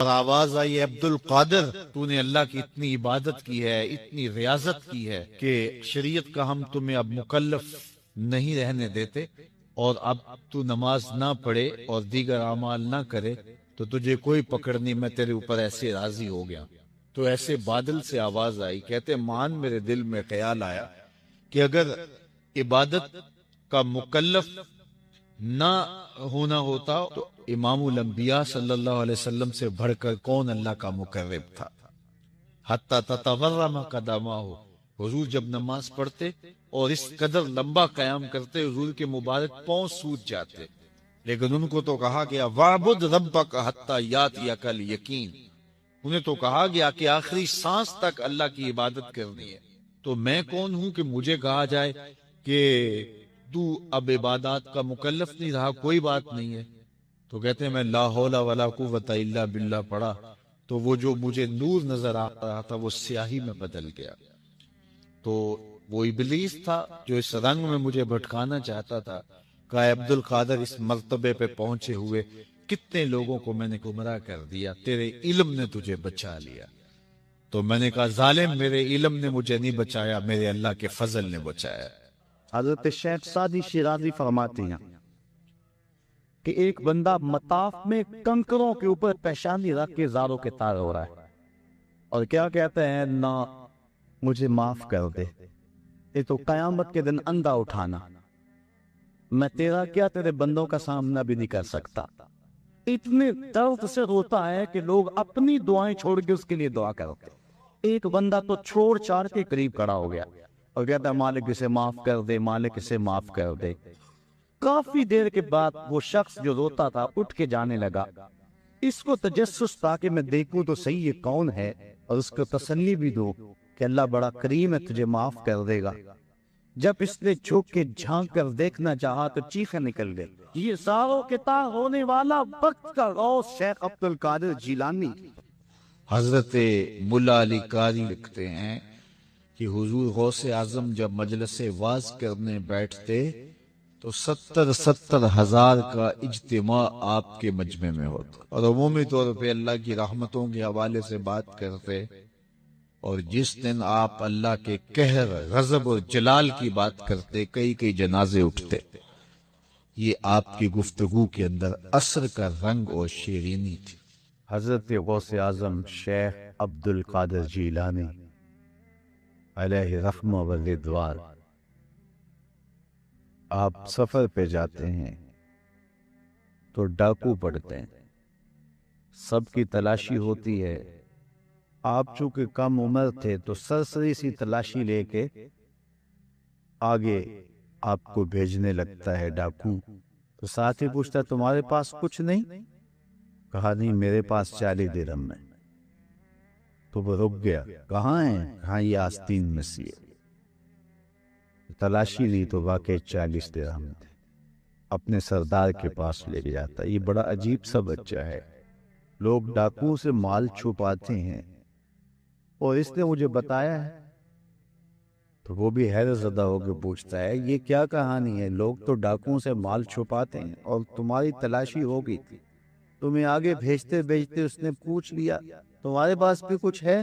اور آواز آئی عبد القادر، تو نے اللہ کی اتنی عبادت کی ہے، اتنی ریاضت کی ہے کہ شریعت کا ہم تمہیں اب مکلف نہیں رہنے دیتے، اور اب تو نماز نہ پڑھے اور دیگر اعمال نہ کرے تو تجھے کوئی پکڑ نہیں، میں تیرے اوپر ایسے راضی ہو گیا۔ تو ایسے بادل سے آواز آئی، کہتے مان میرے دل میں خیال آیا کہ اگر عبادت کا مکلف نہ ہونا ہوتا تو امام الانبیاء صلی اللہ علیہ وسلم سے بڑھ کر کون اللہ کا مقرب تھا۔ حتی تتورم قدماہ، حضور جب نماز پڑھتے اور اس قدر لمبا قیام کرتے حضور کے مبارک پاؤں سوج جاتے، لیکن ان کو تو کہا گیا وَعْبُدْ رَبَّكَ حَتَّى يَأْتِيَكَ الْيَقِينُ، انہیں تو کہا گیا کہ آخری سانس تک اللہ کی عبادت کرنی ہے۔ تو میں کون ہوں کہ مجھے کہا جائے کہ تو اب عبادات کا مکلف نہیں رہا، کوئی بات نہیں ہے۔ تو کہتے ہیں میں لا حول ولا قوت الا باللہ پڑھا تو وہ جو مجھے نور نظر آ رہا تھا وہ سیاہی میں بدل گیا۔ تو وہ ابلیس تھا جو اس رنگ میں مجھے بھٹکانا چاہتا تھا، کہا عبد القادر اس مرتبے پہ پہنچے ہوئے کتنے لوگوں کو میں نے گمراہ کر دیا، تیرے علم نے تجھے بچا لیا۔ تو میں نے کہا ظالم، میرے علم نے مجھے نہیں بچایا، میرے اللہ کے فضل نے بچایا۔ حضرت شیخ سعدی شیرازی فرماتے ہیں کہ ایک بندہ مطاف میں کنکروں کے اوپر پیشانی رکھ کے زاروں کے تار ہو رہا ہے اور کیا کہتے ہیں، نہ مجھے معاف کر دے، یہ تو قیامت کے دن اندھا اٹھانا، میں تیرا کیا تیرے بندوں کا سامنا بھی نہیں کر سکتا۔ اتنے درد سے روتا ہے کہ لوگ اپنی دعائیں چھوڑ کے اس کے لیے دعا کرتے۔ ایک بندہ تو چھوڑ چھاڑ کے قریب کھڑا ہو گیا اور کہتا ہے مالک اسے معاف کر دے، مالک اسے معاف کر دے۔ کافی دیر کے بعد وہ شخص جو روتا تھا اٹھ کے جانے لگا۔ اس کو تجسس تھا کہ میں دیکھوں تو صحیح یہ کون ہے اور اس کو تسلی بھی دو کہ اللہ بڑا کریم ہے، تجھے معاف کر دے گا۔ جب اس نے جھک کے جھانک کر دیکھنا چاہا تو چیخیں نکل گئی۔ یہ ساروں کے تار ہونے والا وقت کا غوث شیخ عبد القادر جیلانی۔ حضرت ملا علی قاری لکھتے ہیں کہ حضور غوث اعظم جب مجلس واعظ کرنے بیٹھتے تو 70,000 کا اجتماع آپ کے مجمع میں ہوتا، اور عمومی طور پہ اللہ کی رحمتوں کے حوالے سے بات کرتے، اور جس دن آپ اللہ کے قہر، غضب اور جلال کی بات کرتے کئی کئی جنازے اٹھتے۔ یہ آپ کی گفتگو کے اندر عصر کا رنگ اور شیرینی تھی۔ حضرت غوث اعظم شیخ عبد القادر جیلانی علیہ رحمہ و رضوان، آپ سفر پہ جاتے ہیں تو ڈاکو پڑتے ہیں، سب کی تلاشی ہوتی ہے۔ آپ چونکہ کم عمر تھے تو سرسری سی تلاشی لے کے آگے آپ کو بھیجنے لگتا ہے ڈاکو۔ تو ساتھی پوچھتا ہے تمہارے پاس کچھ نہیں؟ کہا نہیں، میرے پاس 40 درہم ہے۔ تو وہ رک گیا، کہاں ہیں؟ کہاں یہ آستین میں سی ہے۔ تلاشی لی تو واقعی 40 درہم تھے، اپنے سردار کے پاس لے کے جاتا۔ یہ بڑا عجیب سا بچہ ہے، لوگ ڈاکو سے مال چھپاتے ہیں اور اس نے مجھے بتایا ہے۔ تو وہ بھی حیرت زدہ ہو کے پوچھتا ہے یہ کیا کہانی ہے؟ لوگ تو ڈاکوؤں سے مال چھپاتے ہیں اور تمہاری تلاشی ہو گئی تھی، تمہیں آگے بھیجتے بھیجتے اس نے پوچھ لیا تمہارے پاس بھی کچھ ہے؟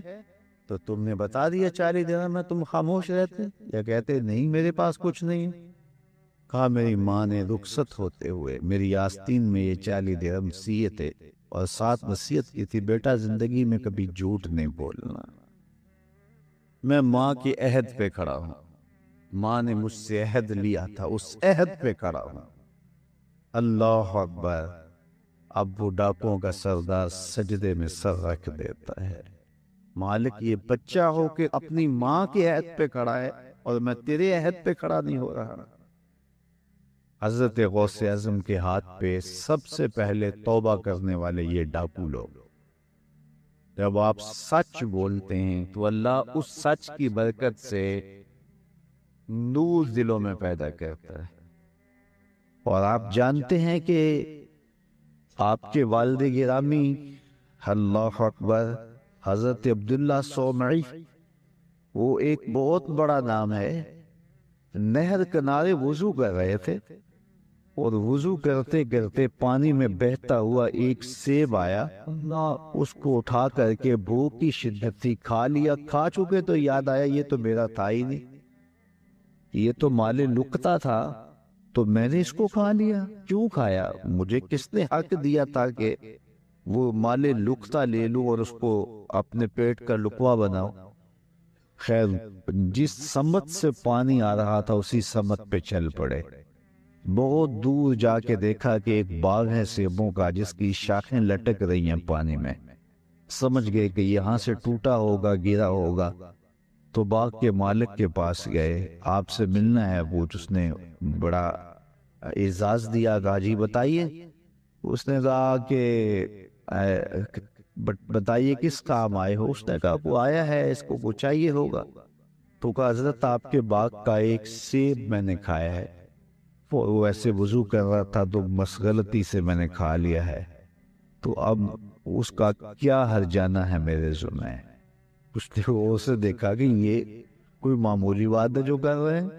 تو تم نے بتا دیا 40 درہم میں، تم خاموش رہتے یا کہتے نہیں میرے پاس کچھ نہیں ہے؟ کہا میری ماں نے رخصت ہوتے ہوئے میری آستین میں یہ 40 درہم سیے تھے اور ساتھ وصیت کی تھی بیٹا زندگی میں کبھی جھوٹ نہیں بولنا۔ میں ماں کی عہد پہ کھڑا ہوں، ماں نے مجھ سے عہد لیا تھا، اس عہد پہ کھڑا ہوں۔ اللہ اکبر۔ اب وہ ڈاکوؤں کا سردار سجدے میں سر رکھ دیتا ہے، مالک یہ بچہ ہو کہ اپنی ماں کی عہد پہ کھڑا ہے اور میں تیرے عہد پہ کھڑا نہیں ہو رہا۔ حضرت غوث اعظم کے ہاتھ پہ سب سے پہلے توبہ کرنے والے یہ ڈاکو لوگ۔ جب آپ سچ بولتے ہیں تو اللہ اس سچ کی برکت سے نور دلوں میں پیدا کرتا ہے۔ اور آپ جانتے ہیں کہ آپ کے والد گرامی اللہ اکبر حضرت عبداللہ صومعی، وہ ایک بہت بڑا نام ہے، نہر کنارے وضو کر رہے تھے اور وضو کرتے کرتے پانی میں بہتا ہوا ایک سیب آیا، اس کو اٹھا کر کے بھوک کی شدت تھی، کھا لیا۔ کھا چکے تو یاد آیا یہ تو میرا تھا ہی نہیں، یہ تو مال لقطہ تھا، تو میں نے اس کو کھا لیا۔ کیوں کھایا؟ مجھے کس نے حق دیا تھا کہ وہ مال لقطہ لے لوں اور اس کو اپنے پیٹ کا لقوہ بناؤ؟ خیر، جس سمت سے پانی آ رہا تھا اسی سمت پہ چل پڑے۔ بہت دور جا کے دیکھا کہ ایک باغ ہے سیبوں کا جس کی شاخیں لٹک رہی ہیں پانی میں۔ سمجھ گئے کہ یہاں سے ٹوٹا ہوگا، گرا ہوگا، تو باغ کے مالک کے پاس گئے، آپ سے ملنا ہے پوچھ۔ اس نے بڑا اعزاز دیا، کہا جی بتائیے۔ اس نے کہا کہ بتائیے کس کام آئے ہو؟ اس نے کہا وہ آیا ہے، اس کو کچھ چاہیے ہوگا۔ تو کہا حضرت آپ کے باغ کا ایک سیب میں نے کھایا ہے، وہ ایسے وضو کر رہا تھا تو بس غلطی سے میں نے کھا لیا ہے، تو اب اس کا کیا ہرجانہ ہے میرے ذمہ؟ اس نے اسے دیکھا کہ یہ کوئی معمولی بات ہے جو کر رہے ہیں۔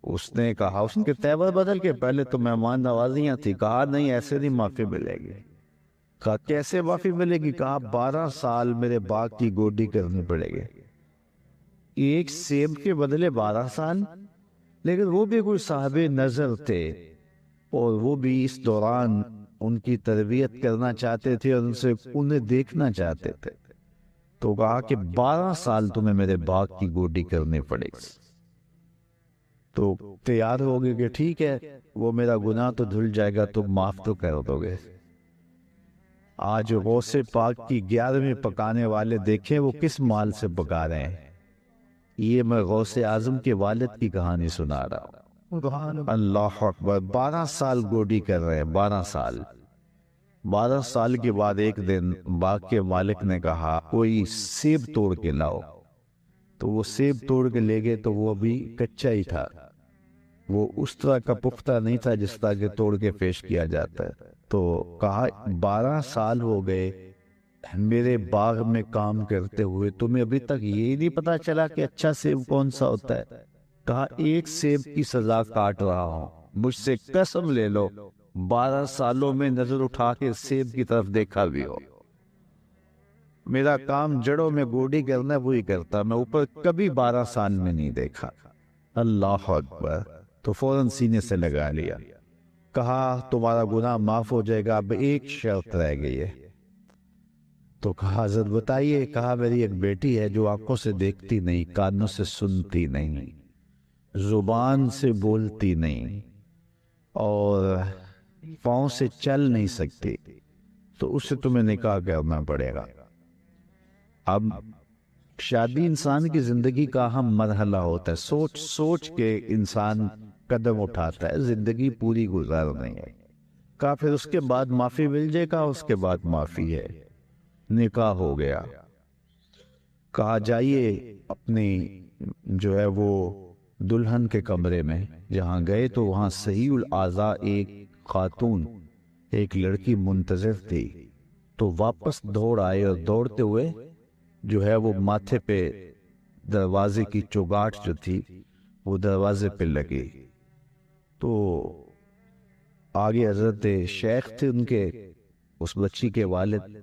اس نے کہا، اس کے تیور بدل کے، پہلے تو مہمان نوازیاں تھی، کہا نہیں ایسے نہیں معافی ملے گی۔ کہا کیسے معافی ملے گی؟ کہا 12 سال میرے باغ کی گوڈی کرنی پڑے گی۔ ایک سیب کے بدلے 12 سال؟ لیکن وہ بھی کوئی صاحب نظر تھے اور وہ بھی اس دوران ان کی تربیت کرنا چاہتے تھے اور انہیں دیکھنا چاہتے تھے، تو کہا کہ 12 سال تمہیں میرے باغ کی گوڈی کرنی پڑے گی۔ تو تیار ہو گئے کہ ٹھیک ہے، وہ میرا گناہ تو دھل جائے گا، تم معاف تو کر دو گے۔ آج غوث پاک کی 11ویں پکانے والے دیکھیں وہ کس مال سے پکا رہے ہیں۔ یہ میں غوث اعظم کے والد کی کہانی سنا رہا ہوں۔ اللہ اکبر، 12 سال گوڈی کر رہے ہیں، 12 سال۔ 12 سال کے بعد ایک دن باغ کے مالک نے کہا کوئی سیب توڑ کے لاؤ، تو وہ سیب توڑ کے لے گئے تو وہ ابھی کچا ہی تھا، وہ اس طرح کا پختہ نہیں تھا جس طرح کے توڑ کے پیش کیا جاتا ہے۔ تو کہا 12 سال ہو گئے میرے باغ میں کام کرتے ہوئے، تمہیں ابھی تک یہ نہیں پتا چلا کہ اچھا سیب کون سا ہوتا ہے؟ کہا ایک سیب کی سزا کاٹ رہا ہوں، مجھ سے قسم لے لو 12 سالوں میں نظر اٹھا کے سیب کی طرف دیکھا بھی ہو۔ میرا کام جڑوں میں گوڈی کرنا وہی کرتا، میں اوپر کبھی 12 سال میں نہیں دیکھا۔ اللہ اکبر، تو فوراً سینے سے لگا لیا، کہا تمہارا گناہ معاف ہو جائے گا، اب ایک شرط رہ گئی ہے۔ تو کہا حضرت بتائیے۔ کہا میری ایک بیٹی ہے جو آنکھوں سے دیکھتی نہیں، کانوں سے سنتی نہیں، زبان سے بولتی نہیں اور پاؤں سے چل نہیں سکتی، تو اس سے تمہیں نکاح کرنا پڑے گا۔ اب شادی انسان کی زندگی کا اہم مرحلہ ہوتا ہے، سوچ سوچ کے انسان قدم اٹھاتا ہے، زندگی پوری گزارنی ہے۔ کہا پھر اس کے بعد معافی مل جائے گا؟ اس کے بعد معافی ہے۔ نکاح ہو گیا۔ کہا جائیے اپنی جو ہے وہ دلہن کے کمرے میں، جہاں گئے تو وہاں صحیح الاعضاء ایک خاتون، ایک لڑکی منتظر تھی، تو واپس دوڑ آئے اور دوڑتے ہوئے جو ہے وہ ماتھے پہ دروازے کی چوگاٹ جو تھی وہ دروازے پہ لگی، تو آگے حضرت شیخ تھے ان کے، اس بچی کے والد،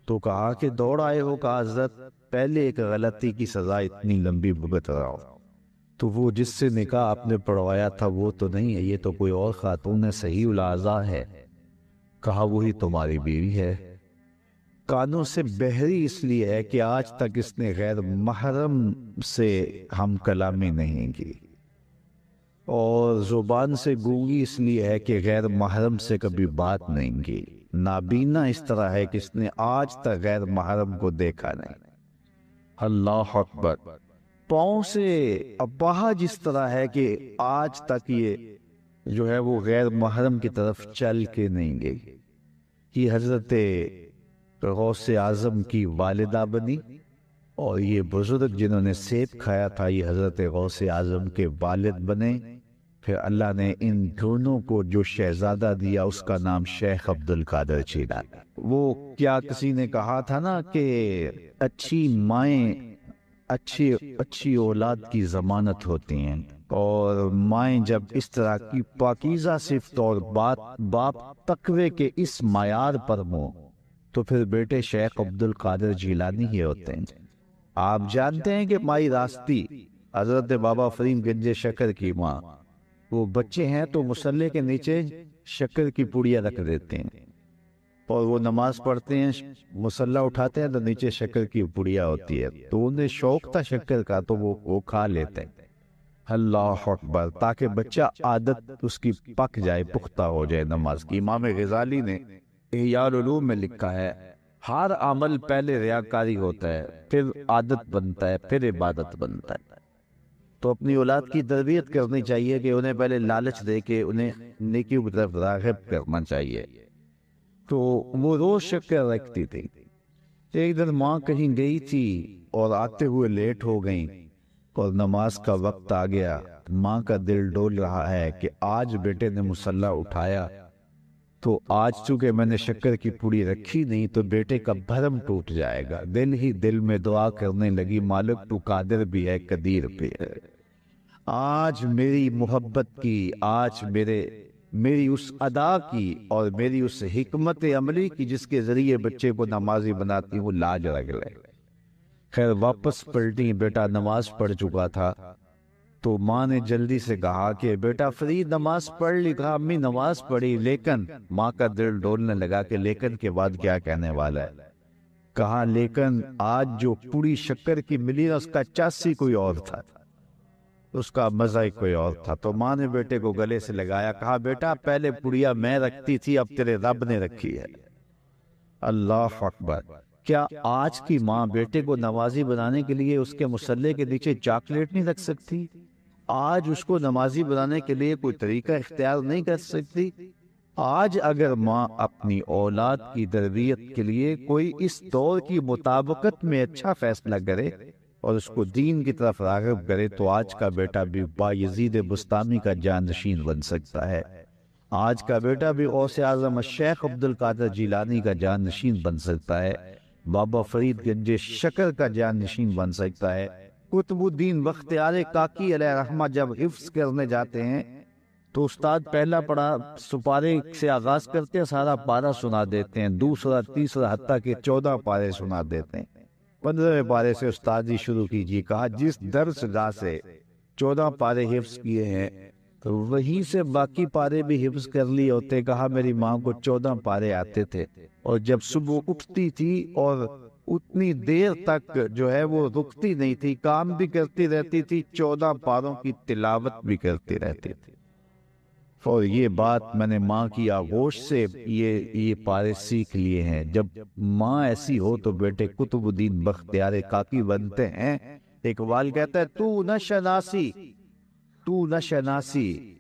تو کہا کہ دوڑ آئے ہو؟ کہا حضرت پہلے ایک غلطی کی سزا اتنی لمبی بھگت رہا ہو، تو وہ جس سے نکاح آپ نے پڑھوایا تھا وہ تو نہیں ہے، یہ تو کوئی اور خاتون ہے، صحیح الاعضاء ہے۔ کہا وہی تمہاری بیوی ہے۔ کانوں سے بہری اس لیے ہے کہ آج تک اس نے غیر محرم سے ہم کلامی نہیں کی، اور زبان سے گونگی اس لیے ہے کہ غیر محرم سے کبھی بات نہیں کی، نابینا اس طرح ہے کہ اس نے آج تک غیر محرم کو دیکھا نہیں۔ اللہ اکبر۔ پاؤں سے اپاہج اس طرح ہے کہ آج تک یہ جو ہے وہ غیر محرم کی طرف چل کے نہیں گئی۔ یہ حضرت غوث اعظم کی والدہ بنی، اور یہ بزرگ جنہوں نے سیب کھایا تھا یہ حضرت غوث اعظم کے والد بنے۔ پھر اللہ نے ان دونوں کو جو شہزادہ دیا اس کا نام شیخ عبد القادر جیلانی۔ وہ کیا کسی نے کہا تھا نا کہ اچھی مائیں اچھی اولاد کی ضمانت ہوتی ہیں، اور مائیں جب اس طرح کی پاکیزہ صفت اور باپ تقوی کے اس معیار پر ہوں تو پھر بیٹے شیخ عبد القادر جیلانی ہی ہوتے ہیں۔ آپ جانتے ہیں کہ مائی راستی حضرت بابا فرید گنج شکر کی ماں، وہ بچے ہیں تو مصلے کے نیچے شکر کی پوڑیاں رکھ دیتے ہیں اور وہ نماز پڑھتے ہیں، مصلہ اٹھاتے ہیں تو نیچے شکر کی پوڑیاں ہوتی ہے، تو انہیں شوق تھا شکر کا تو وہ کھا لیتے ہیں۔ اللہ اکبر، تاکہ بچہ عادت اس کی پک جائے، پختہ ہو جائے نماز کی۔ امام غزالی نے احیاء العلوم میں لکھا ہے ہر عمل پہلے ریاکاری ہوتا ہے، پھر عادت بنتا ہے، پھر عبادت بنتا ہے۔ تو اپنی اولاد کی تربیت کرنی چاہیے کہ انہیں پہلے لالچ دے کے انہیں نیکیوں کی طرف راغب کرنا چاہیے۔ تو وہ روز شکر رکھتی تھی۔ ایک دن ماں کہیں گئی تھی اور آتے ہوئے لیٹ ہو گئیں اور نماز کا وقت آ گیا۔ ماں کا دل ڈول رہا ہے کہ آج بیٹے نے مصلی اٹھایا تو آج چونکہ میں نے شکر کی پوڑی رکھی نہیں تو بیٹے کا بھرم ٹوٹ جائے گا۔ دل ہی دل میں دعا کرنے لگی، مالک تو قادر بھی ہے، قدیر بھی ہے۔ آج میری محبت کی، آج میری اس ادا کی اور میری اس حکمت عملی کی جس کے ذریعے بچے کو نمازی بناتی ہوں، لاج رکھ لے۔ خیر واپس پلٹی، بیٹا نماز پڑھ چکا تھا تو ماں نے جلدی سے کہا کہ بیٹا فرید نماز پڑھ لی؟ کہا امی نماز پڑھی، لیکن ماں کا دل ڈولنے لگا کہ لیکن کے بعد کیا کہنے والا ہے۔ کہا لیکن آج جو پوری شکر کی ملی نا اس کا چاسی کوئی اور تھا، اس کا مزہ ہی کوئی اور تھا۔ تو ماں نے بیٹے کو گلے سے لگایا، کہا بیٹا پہلے پڑیا میں رکھتی تھی، اب تیرے رب نے رکھی ہے۔ اللہ اکبر! کیا آج کی ماں بیٹے کو نمازی بنانے کے لیے اس کے مصلے کے نیچے چاکلیٹ نہیں رکھ سکتی؟ آج اس کو نمازی بنانے کے لیے کوئی طریقہ اختیار نہیں کر سکتی؟ آج اگر ماں اپنی اولاد کی تربیت کے لیے کوئی اس دور کی مطابقت میں اچھا فیصلہ کرے اور اس کو دین کی طرف راغب کرے تو آج کا بیٹا بھی بایزید بستامی کا جانشین بن سکتا ہے۔ آج کا بیٹا بھی غوث اعظم الشیخ عبد القادر جیلانی کا جانشین بن سکتا ہے، بابا فرید گنج شکر کا جانشین بن سکتا ہے۔ قطب الدین بختیار کاکی علیہ رحمہ جب حفظ کرنے جاتے ہیں تو استاد پہلا پڑھا سپارے سے آغاز کرتے ہیں، سارا پارہ سنا دیتے ہیں، دوسرا تیسرا حتیٰ کہ 14 پارے سنا دیتے ہیں۔ 15 پارے سے استاد جی شروع کیجیے۔ کہا جس درس گاہ سے 14 پارے حفظ کیے ہیں تو وہیں سے باقی پارے بھی حفظ کر لیے ہوتے۔ کہا میری ماں کو 14 پارے آتے تھے اور جب صبح اٹھتی تھی اور اتنی دیر تک جو ہے وہ رکتی نہیں تھی، کام بھی کرتی رہتی تھی، 14 پاروں کی تلاوت بھی کرتی رہتی تھی۔ اور یہ بات میں نے ماں کی آغوش سے یہ پارے سیکھ لیے ہیں۔ جب ماں ایسی ہو تو بیٹے قطب الدین بختیار کاکی بنتے ہیں۔ اقبال کہتا ہے تو نہ شناسی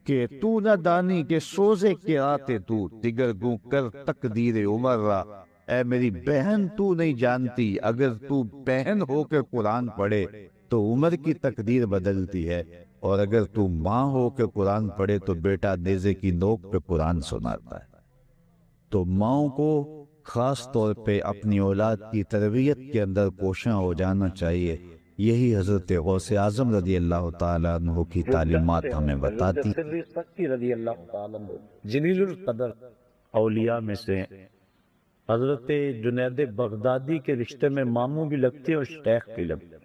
کہ تو نہ دانی کہ سوزے کے آتے تو دیگر گوں کر تقدیر عمر را۔ اے میری بہن تو نہیں جانتی، اگر تو بہن ہو کے قرآن پڑھے تو عمر کی تقدیر بدلتی ہے، اور اگر تو ماں ہو کے قرآن پڑھے تو بیٹا نیزے کی نوک پہ قرآن سناتا ہے۔ تو ماؤں کو خاص طور پہ اپنی اولاد کی تربیت کے اندر کوشاں ہو جانا چاہیے۔ یہی حضرت غوث اعظم رضی اللہ تعالیٰ عنہ کی تعلیمات ہمیں بتاتی۔ رضی اللہ تعالیٰ عنہ جلیل القدر اولیاء میں سے حضرت جنید بغدادی کے رشتے میں ماموں بھی لگتے ہیں اور شیخ بھی لگتے ہیں۔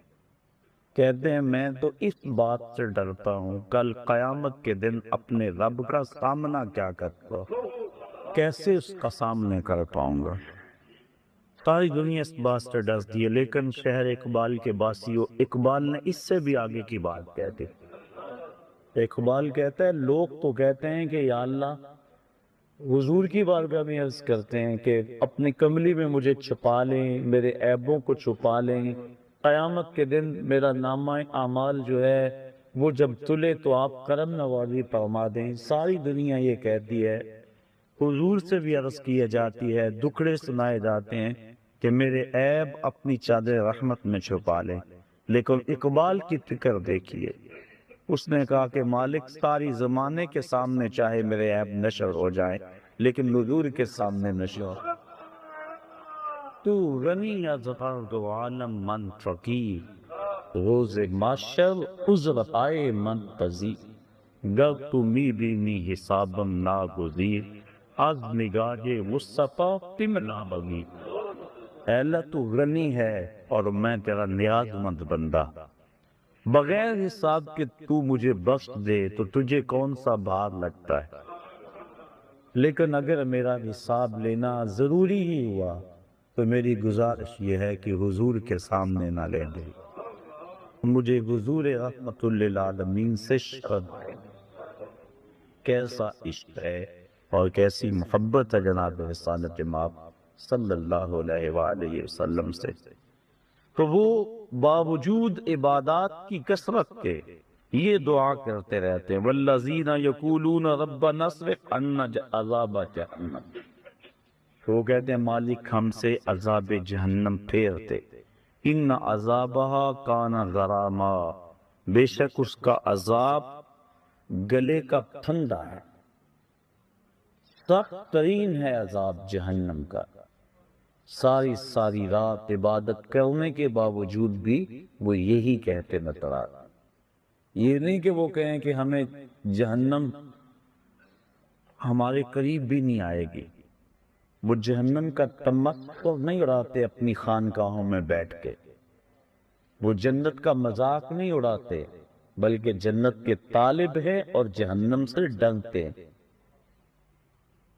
کہتے ہیں میں تو اس بات سے ڈرتا ہوں کل قیامت کے دن اپنے رب کا سامنا کیا کرتا، کیسے اس کا سامنے کر پاؤں گا۔ ساری دنیا اس بات سے ڈرتی ہے، لیکن شہر اقبال کے باسیوں اقبال نے اس سے بھی آگے کی بات کہتی۔ اقبال کہتا ہے لوگ تو کہتے ہیں کہ یا اللہ، حضور کی بارگاہ میں عرض کرتے ہیں کہ اپنی کملی میں مجھے چھپا لیں، میرے عیبوں کو چھپا لیں، قیامت کے دن میرا نامہ اعمال جو ہے وہ جب تلے تو آپ کرم نوازی فرما دیں۔ ساری دنیا یہ کہتی ہے، حضور سے بھی عرض کی جاتی ہے، دکھڑے سنائے جاتے ہیں کہ میرے عیب اپنی چادر رحمت میں چھپا لیں، لیکن اقبال کی فکر دیکھیے، اس نے کہا کہ مالک ساری زمانے کے سامنے چاہے میرے عیب نشر ہو جائیں لیکن حضور کے سامنے نشر ہو۔ تو غنی از فرد و عالم من فقیر، روز معاشر عذر آئے من پذیر، گر تو می بینی حسابم ناگزیر، از نگاہ مصطفیٰ تم نابغیر۔ اے اللہ تو غنی ہے اور میں تیرا نیاز مند بندہ، بغیر حساب کے تو مجھے بخش دے تو تجھے کون سا بھار لگتا ہے، لیکن اگر میرا حساب لینا ضروری ہی ہوا تو میری گزارش یہ ہے کہ حضور کے سامنے نہ لے دے، مجھے حضور رحمت للعالمین سے شرط ہے۔ کیسا عشق ہے اور کیسی محبت ہے جناب رسالت مآب صلی اللہ علیہ وآلہ وسلم سے، تو وہ باوجود عبادات کی کثرت کے یہ دعا کرتے رہتے ہیں، والذین یقولون ربنا اصرف عنا عذاب جہنم، وہ کہتے ہیں مالک ہم سے عذاب جہنم پھیر دے، ان عذابہا کان غراما، بے شک اس کا عذاب گلے کا پھندا ہے، سخت ترین ہے عذاب جہنم کا۔ ساری رات عبادت کرنے کے باوجود بھی وہ یہی کہتے نظر آ رہا، یہ نہیں کہ وہ کہیں کہ ہمیں جہنم ہمارے قریب بھی نہیں آئے گی، وہ جہنم کا تمتع نہیں اڑاتے اپنی خانقاہوں میں بیٹھ کے، وہ جنت کا مذاق نہیں اڑاتے بلکہ جنت کے طالب ہیں اور جہنم سے ڈرتے ہیں۔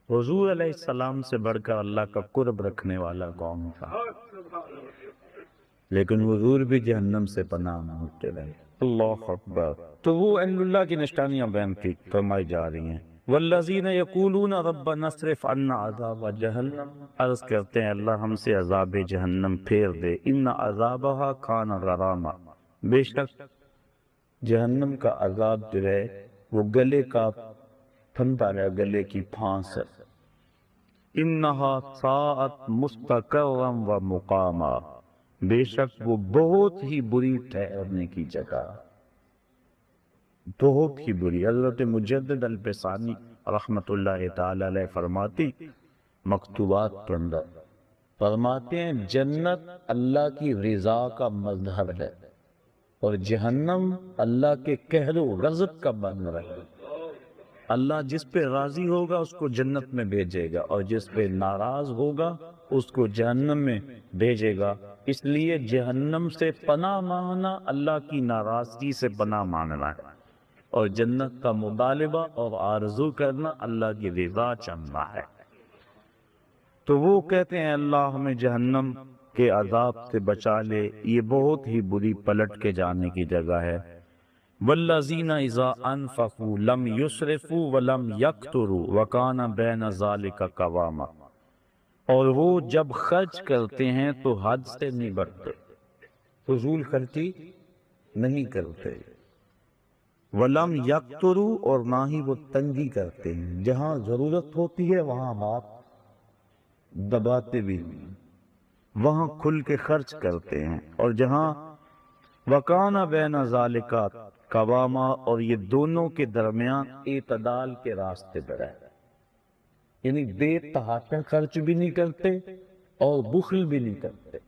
حضور علیہ السلام سے بڑھ کر اللہ کا قرب رکھنے والا کون تھا، لیکن حضور بھی جہنم سے پناہ مانگتے رہے۔ اللہ اکبر۔ تو وہ اہل اللہ کی نشانیاں بیان کی فرمائی جا رہی ہیں، والذین یقولون ربنا اصرف عنا عذاب جہنم، عرض کرتے ہیں اللہ ہم سے عذاب جہنم پھیر دے، ان عذابہا کان غراما، بے شک جہنم کا عذاب جو ہے وہ گلے کا پھندا ہے، گلے کی پھانس ہے، انہا ساعت مستقرا و مقاما، بے شک وہ بہت ہی بری ٹھہرنے کی جگہ، بہت ہی بری۔ حضرت مجدد الفسانی رحمت اللہ تعالی علیہ فرماتی مکتوبات پڑھنا فرماتے ہیں جنت اللہ کی رضا کا مظہر ہے اور جہنم اللہ کے قہر و غضب کا مظہر ہے۔ اللہ جس پہ راضی ہوگا اس کو جنت میں بھیجے گا اور جس پہ ناراض ہوگا اس کو جہنم میں بھیجے گا، اس لیے جہنم سے پناہ مانگنا اللہ کی ناراضگی سے پناہ مانگنا ہے، اور جنت کا مطالبہ اور آرزو کرنا اللہ کی رضا چاہنا ہے۔ تو وہ کہتے ہیں اللہ ہمیں جہنم کے عذاب سے بچا لے، یہ بہت ہی بری پلٹ کے جانے کی جگہ ہے۔ والذین اذا انفقوا لم یسرفوا ولم یقتروا وکان بین ذلک قواما، اور وہ جب خرچ کرتے ہیں تو حد سے نہیں بڑھتے، فضول خرچی نہیں کرتے، ولم یقتروا اور نہ ہی وہ تنگی کرتے ہیں، جہاں ضرورت ہوتی ہے وہاں بات دباتے بھی نہیں، وہاں کھل کے خرچ کرتے ہیں، اور جہاں وکان بین ذالک قواما، اور یہ دونوں کے درمیان اعتدال کے راستے پر ہے، یعنی بے تحاشا خرچ بھی نہیں کرتے اور بخل بھی نہیں کرتے،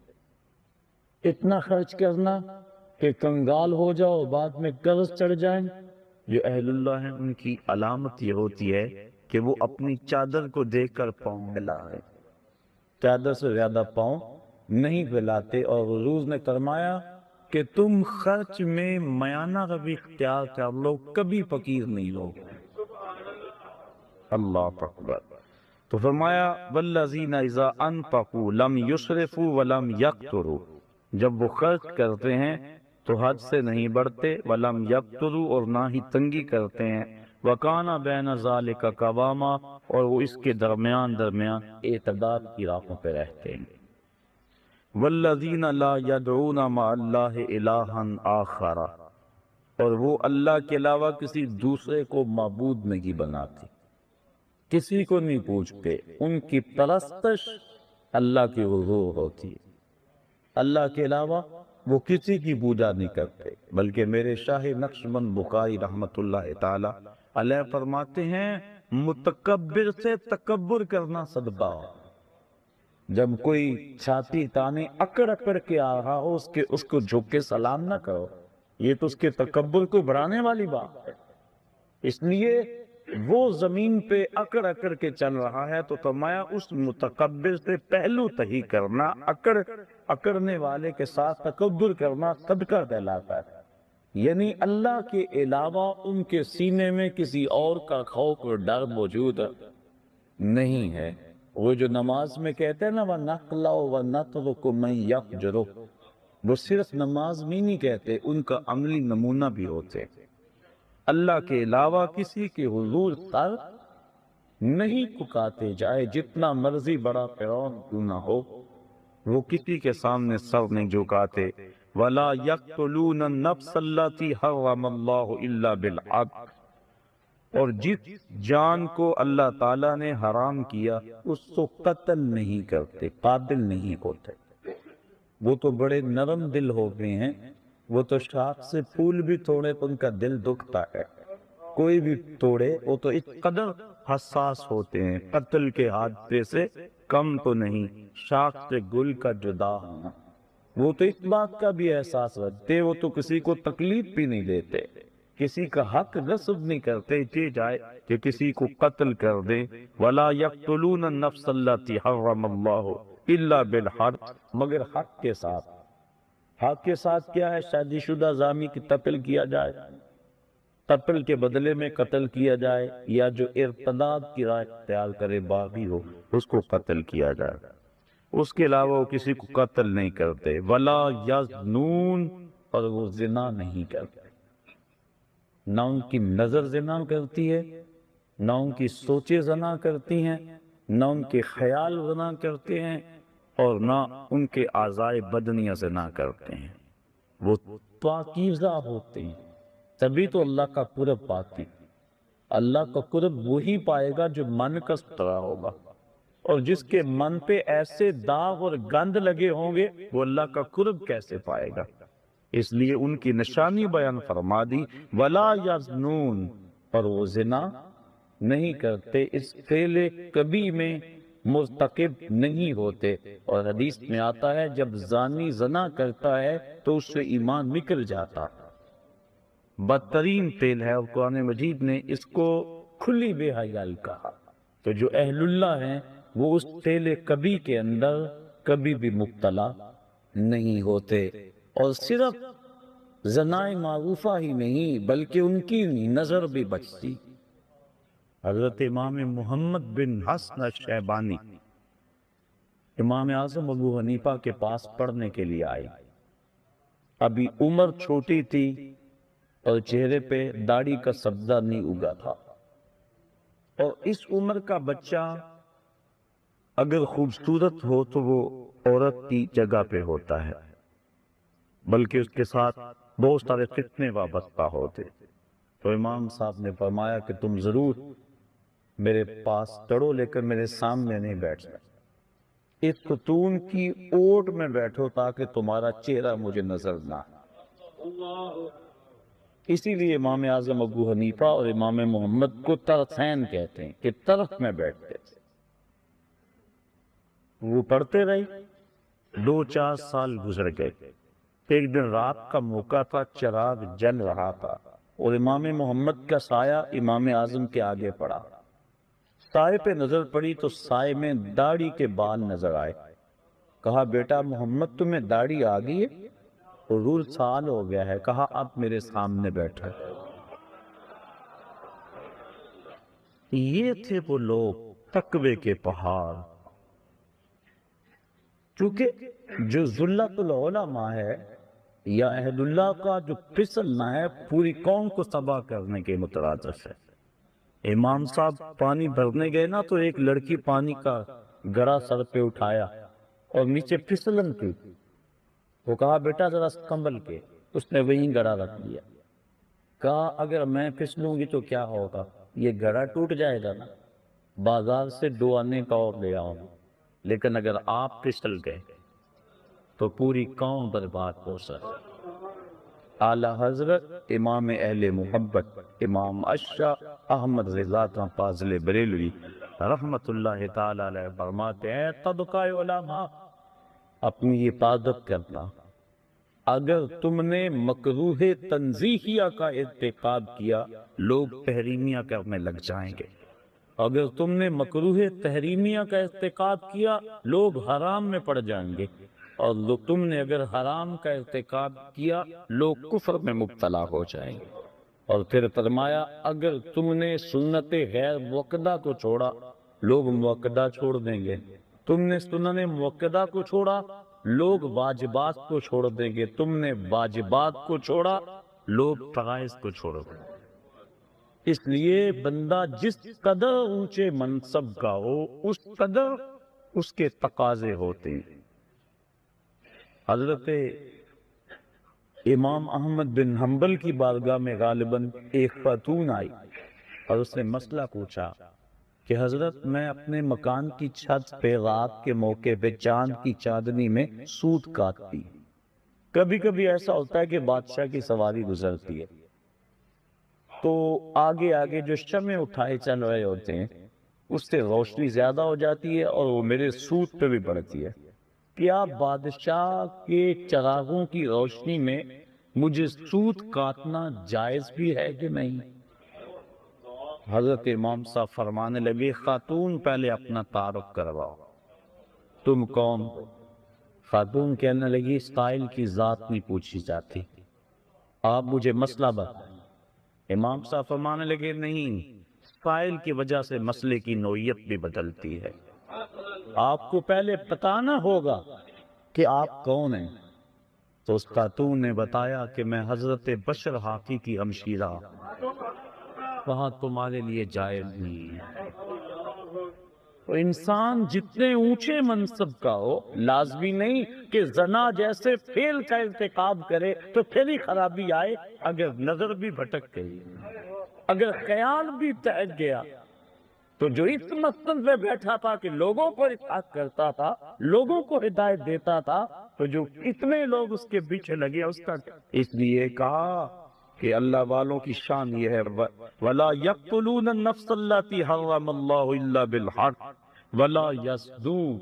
اتنا خرچ کرنا کہ کنگال ہو جاؤ اور بعد میں قرض چڑھ جائیں۔ جو اہل اللہ ہیں ان کی علامت یہ ہوتی ہے کہ وہ اپنی چادر کو دیکھ کر پاؤں ملا ہے، چادر سے زیادہ پاؤں نہیں پھیلاتے، اور حضور نے فرمایا کہ تم خرچ میں میانہ روی اختیار کر لو، کبھی فقیر نہیں ہو۔ اللہ اکبر۔ تو فرمایا والذین اذا انفقوا لم یسرفوا ولم یقتروا، جب وہ خرچ کرتے ہیں تو حد سے نہیں بڑھتے، ولم یقتروا اور نہ ہی تنگی کرتے ہیں، وکان بین ذالک قواما اور وہ اس کے درمیان اعتدال کی راہوں پہ رہتے ہیں۔ والذین لا یدعون مع اللہ الہا آخر، اور وہ اللہ کے علاوہ کسی دوسرے کو معبود نہیں بناتے، کسی کو نہیں پوچھتے، ان کی پرستش اللہ کی حضور ہوتی ہے، اللہ کے علاوہ وہ کسی کی پوجا نہیں کرتے، بلکہ میرے شاہ نقشبند بخاری رحمت اللہ تعالی علیہ فرماتے ہیں متکبر سے تکبر کرنا صدقہ، جب کوئی چھاتی تانے اکڑ اکڑ کے آ رہا ہو اس کو جھک کے سلام نہ کرو، یہ تو اس کے تکبر کو بڑھانے والی بات ہے۔ اس لیے وہ زمین پہ اکڑ اکڑ کے چل رہا ہے تو فرمایا اس متکبر سے پہلو تہی کرنا، اکڑنے والے کے ساتھ تکبر کرنا صدقہ کہلاتا ہے، یعنی اللہ کے علاوہ ان کے سینے میں کسی اور کا خوف اور ڈر موجود نہیں ہے۔ وہ جو نماز میں کہتے ہیں نا وَنَخْلَعُ وَنَتْرُكُ مَن يَفْجُرُ، وہ صرف نماز میں نہیں کہتے، ان کا عملی نمونہ بھی ہوتے۔ اللہ کے علاوہ کسی کے حضور سر نہیں جھکاتے، جائے جتنا مرضی بڑا فرعون کیوں نہ ہو، وہ کسی کے سامنے سر نہیں جھکاتے۔ وَلَا يَقْتُلُونَ النَّفْسَ الَّتِي حَرَّمَ اللَّهُ إِلَّا بِالْحَقِّ، اور جس جان کو اللہ تعالیٰ نے حرام کیا اس کو قتل نہیں کرتے، قاتل نہیں ہوتے۔ وہ تو بڑے نرم دل ہو گئے ہیں، وہ تو شاخ سے پھول بھی توڑے تو ان کا دل دکھتا ہے، کوئی بھی توڑے وہ تو اس قدر حساس ہوتے ہیں، قتل کے حادثے سے کم تو نہیں، شاخ سے گل کا جدا ہونا۔ وہ تو اس بات کا بھی احساس رکھتے، وہ تو کسی کو تکلیف بھی نہیں دیتے، کسی کا حق غصب نہیں کرتے، یہ جائے کہ کسی کو قتل کر دے۔ وَلَا يَقْتُلُونَ النَّفْسَ الَّتِي حَرَّمَ اللَّهُ إِلَّا بِالْحَقِّ، مگر حق کے ساتھ۔ حق کے ساتھ کیا ہے؟ شادی شدہ زانی کی قتل کیا جائے، قتل کے بدلے میں قتل کیا جائے، یا جو ارتداد کی راہ اختیار کرے باغی ہو اس کو قتل کیا جائے، اس کے علاوہ وہ کسی کو قتل نہیں کرتے۔ وَلَا يَزْنُونَ، اور وہ زنا نہیں کرتے، نہ ان کی نظر زنا کرتی ہے، نہ ان کی سوچیں زنا کرتی ہیں، نہ ان کے خیال زنا کرتے ہیں، اور نہ ان کے اعضائے بدنیاں زنا کرتے ہیں۔ وہ پاکیزہ ہوتے ہیں، تبھی تو اللہ کا قرب پاتی۔ اللہ کا قرب وہی پائے گا جو من کا ستھرا ہوگا، اور جس کے من پہ ایسے داغ اور گند لگے ہوں گے وہ اللہ کا قرب کیسے پائے گا؟ اس لیے ان کی نشانی بیان فرما دی، وَلَا يَزْنُونَ، اور وہ زنا نہیں کرتے، اس فعل کبھی میں مرتکب نہیں ہوتے۔ اور حدیث میں آتا ہے جب زانی زنا کرتا ہے تو اس سے ایمان نکل جاتا، بدترین فعل ہے، اور قرآن مجید نے اس کو کھلی بے حیائی کہا۔ تو جو اہل اللہ ہیں وہ اس فعل کبھی کے اندر کبھی بھی مبتلا نہیں ہوتے، اور صرف زنائے معروفہ ہی نہیں بلکہ ان کی نظر بھی بچتی۔ حضرت امام محمد بن حسن الشیبانی امام اعظم ابو حنیفہ کے پاس پڑھنے کے لیے آئے۔ ابھی عمر چھوٹی تھی اور چہرے پہ داڑھی کا سبزہ نہیں اگا تھا، اور اس عمر کا بچہ اگر خوبصورت ہو تو وہ عورت کی جگہ پہ ہوتا ہے، بلکہ اس کے ساتھ بہت سارے فتنے وابستہ ہوتے۔ تو امام صاحب نے فرمایا کہ تم ضرور میرے پاس چڑھو، لیکن میرے سامنے نہیں بیٹھنا، اس ستون کی اوٹ میں بیٹھو تاکہ تمہارا چہرہ مجھے نظر نہ آئے۔ اسی لیے امام اعظم ابو حنیفہ اور امام محمد کو طرفین کہتے ہیں کہ طرف میں بیٹھتے تھے۔ وہ پڑھتے رہے، 2-4 سال گزر گئے۔ ایک دن رات کا موقع تھا، چراغ جل رہا تھا، اور امام محمد کا سایہ امام اعظم کے آگے پڑا۔ سائے پہ نظر پڑی تو سائے میں داڑھی کے بال نظر آئے۔ کہا بیٹا محمد تمہیں داڑھی آ گئی ہے؟ حضور سال ہو گیا ہے۔ کہا اب میرے سامنے بیٹھا۔ یہ تھے وہ لوگ تقوی کے پہاڑ، چونکہ جو ذلت العلماء ہے یا اہل اللہ کا جو پھسلنا ہے پوری قوم کو تباہ کرنے کے مترادف ہے۔ امام صاحب پانی بھرنے گئے نا تو ایک لڑکی پانی کا گڑا سر پہ اٹھایا اور نیچے پھسلن تھی، وہ کہا بیٹا ذرا سنبھل کے، اس نے وہیں گڑا رکھ دیا۔ کہا اگر میں پھسلوں گی تو کیا ہوگا؟ یہ گڑا ٹوٹ جائے گا نا، بازار سے 2 آنے کا اور لے آؤں، لیکن اگر آپ پھسل گئے تو پوری قوم برباد ہو سکے۔ اعلی حضرت امام اہل محبت امام اشرف احمد رضا فاضل بریلوی رحمت اللہ تعالی علیہ فرماتے ہیں تدقائے علماء، اپنی حفاظت کرنا۔ اگر تم نے مکروہ تنزیہیہ کا ارتکاب کیا لوگ تحریمیہ کرنے لگ جائیں گے، اگر تم نے مکروہ تحریمیہ کا ارتکاب کیا لوگ حرام میں پڑ جائیں گے، اور تم نے اگر حرام کا ارتکاب کیا لوگ کفر میں مبتلا ہو جائیں گے۔ اور پھر فرمایا اگر تم نے سنت غیر موقدہ کو چھوڑا لوگ موقدہ چھوڑ دیں گے، تم نے سنن موقدہ کو چھوڑا لوگ واجبات کو چھوڑ دیں گے، تم نے واجبات کو چھوڑا لوگ فرائض کو چھوڑ دیں گے۔ اس لیے بندہ جس قدر اونچے منصب کا ہو اس قدر اس کے تقاضے ہوتے ہیں۔ حضرت امام احمد بن حنبل کی بارگاہ میں غالباً ایک خاتون آئی اور اس نے مسئلہ پوچھا کہ حضرت میں اپنے مکان کی چھت پہ رات کے موقع پہ چاند کی چاندنی میں سوت کاٹتی، کبھی کبھی ایسا ہوتا ہے کہ بادشاہ کی سواری گزرتی ہے تو آگے آگے جو شمع اٹھائے چل رہے ہوتے ہیں اس سے روشنی زیادہ ہو جاتی ہے اور وہ میرے سوت پہ بھی پڑتی ہے، کیا بادشاہ کے چراغوں کی روشنی میں مجھے سوت کاٹنا جائز بھی ہے کہ نہیں؟ حضرت امام صاحب فرمانے لگے خاتون پہلے اپنا تعارف کرواؤ، تم کون ہو؟ خاتون کہنے لگی سائل کی ذات نہیں پوچھی جاتی، آپ مجھے مسئلہ بتائیں۔ امام صاحب فرمانے لگے نہیں، سائل کی وجہ سے مسئلے کی نوعیت بھی بدلتی ہے، آپ کو پہلے بتانا ہوگا کہ آپ کون ہیں۔ تو اس خاتون نے بتایا کہ میں حضرت بشر حافی کی ہمشیرہ، وہاں تمہارے لیے جائز نہیں ہے۔ تو انسان جتنے اونچے منصب کا ہو لازمی نہیں کہ زنا جیسے فعل کا ارتکاب کرے تو پھر ہی خرابی آئے، اگر نظر بھی بھٹک گئی، اگر خیال بھی بہک گیا، تو جو اس مقصد پہ بیٹھا تھا کہ لوگوں کو اطاعت کرتا تھا، لوگوں کو ہدایت دیتا تھا، تو جو اتنے لوگ اس کے پیچھے لگے اس کا، اس لیے کہا کہ اللہ والوں کی شان یہ ہے وَلَا يَقْتُلُونَ النَّفْسَ الَّتِي حَرَّمَ اللَّهُ إِلَّا بِالْحَقِّ وَلَا يَزْنُونَ،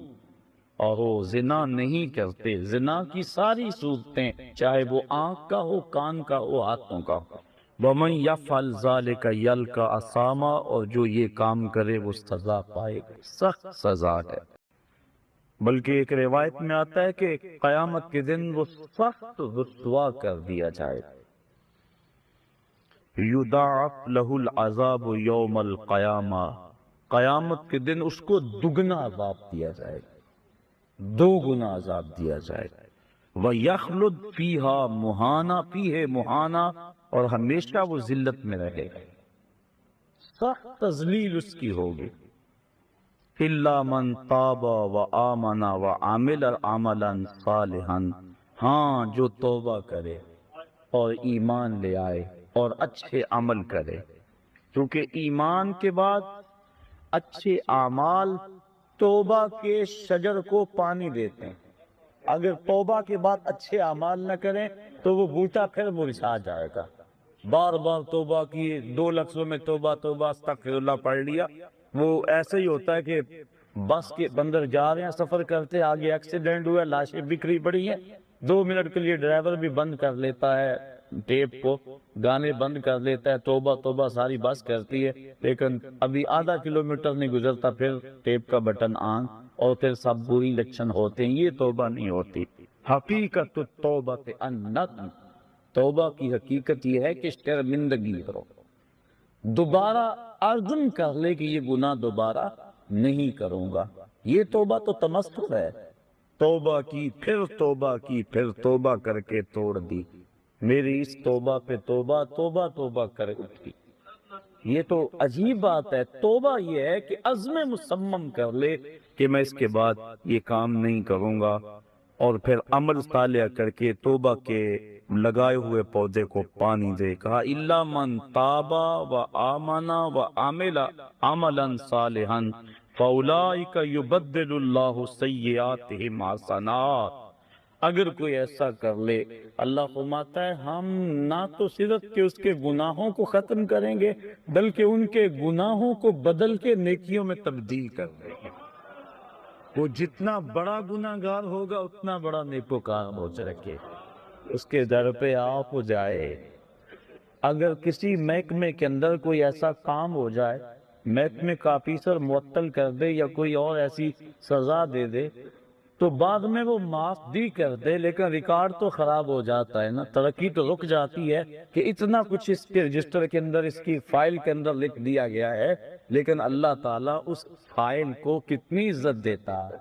اور وہ زنا نہیں کرتے، زنا کی ساری صورتیں چاہے وہ آنکھ کا ہو، کان کا ہو، ہاتھوں کا ہو، وَمَنْ يَفْعَلْ ذَلِكَ يَلْقَ أَثَامًا، اور جو یہ کام کرے وہ سزا پائے گا، سخت سزا ہے۔ بلکہ ایک روایت میں آتا ہے کہ قیامت کے دن وہ سخت رسوا کر دیا جائے گا، یُضَاعَفْ لَهُ الْعَذَابُ يَوْمَ الْقِیامَہ، قیامت کے دن اس کو دگنا عذاب دیا جائے گا، دو گنا عذاب دیا جائے گا، وَيَخْلُدْ فِيهَا مُحَانًا، فِيهِ مُحَانًا، اور ہمیشہ وہ ذلت میں رہے گا، سخت تذلیل اس کی ہوگی۔ إِلَّا مَنْ تَابَ وَآمَنَ وَعَمِلَ عَمَلًا صَالِحًا، ہاں جو توبہ کرے اور ایمان لے آئے اور اچھے عمل کرے، کیونکہ ایمان کے بعد اچھے اعمال توبہ کے شجر کو پانی دیتے ہیں، اگر توبہ کے بعد اچھے اعمال نہ کریں تو وہ بوٹا پھر مرجھا جائے گا۔ بار بار توبہ کی، 2 لفظوں میں توبہ توبہ استغفر اللہ پڑھ لیا، وہ ایسے ہی ہوتا ہے کہ بس کے اندر جا رہے ہیں، سفر کرتے، آگے ایکسیڈنٹ ہوا، لاشیں بکھری پڑی ہیں، 2 منٹ کے لیے ڈرائیور بھی بند کر لیتا ہے ٹیپ کو، گانے بند کر لیتا ہے، توبہ توبہ ساری بس کرتی ہے، لیکن ابھی آدھا کلومیٹر نہیں گزرتا پھر ٹیپ کا بٹن آن، اور پھر سب بری لکشن ہوتے ہیں، یہ توبہ نہیں ہوتی۔ حقیقت التوبہ الندم، توبہ کی حقیقت یہ ہے کہ شرمندگی کرو، دوبارہ عزم کر لے کہ یہ گناہ دوبارہ نہیں کروں گا، یہ توبہ تو تمسخر ہے، توبہ کی پھر توبہ کی پھر توبہ کر کے توڑ دی، میری اس توبہ پہ توبہ، توبہ توبہ کر اٹھی۔ یہ تو عجیب بات ہے، توبہ یہ ہے کہ عزم مصمم کر لے کہ میں اس کے بعد یہ کام نہیں کروں گا، اور پھر عمل صالح کر کے توبہ کے لگائے ہوئے پودے کو پانی دے۔ کہا الا من تاب وآمن وعمل عملا صالحا فاولئک یبدل اللہ سیئاتہم حسنات، اگر کوئی ایسا کر لے، اللہ فرماتا ہے ہم نہ تو صرف کہ اس کے گناہوں کو ختم کریں گے بلکہ ان کے گناہوں کو بدل کے نیکیوں میں تبدیل کر دیں گے۔ وہ جتنا بڑا گناہ گار ہوگا اتنا بڑا نیکوکار ہو سکے، اس کے در پہ آپ ہو جائے۔ اگر کسی محکمے کے اندر کوئی ایسا کام ہو جائے، محکمے کا آفیسر معطل کر دے یا کوئی اور ایسی سزا دے دے تو بعد میں وہ معاف بھی کر دے، لیکن ریکارڈ تو خراب ہو جاتا ہے نا، ترقی تو رک جاتی ہے کہ اتنا کچھ اس کے رجسٹر کے اندر، اس کی فائل کے اندر لکھ دیا گیا ہے، لیکن اللہ تعالیٰ اس فائل کو کتنی عزت دیتا ہے۔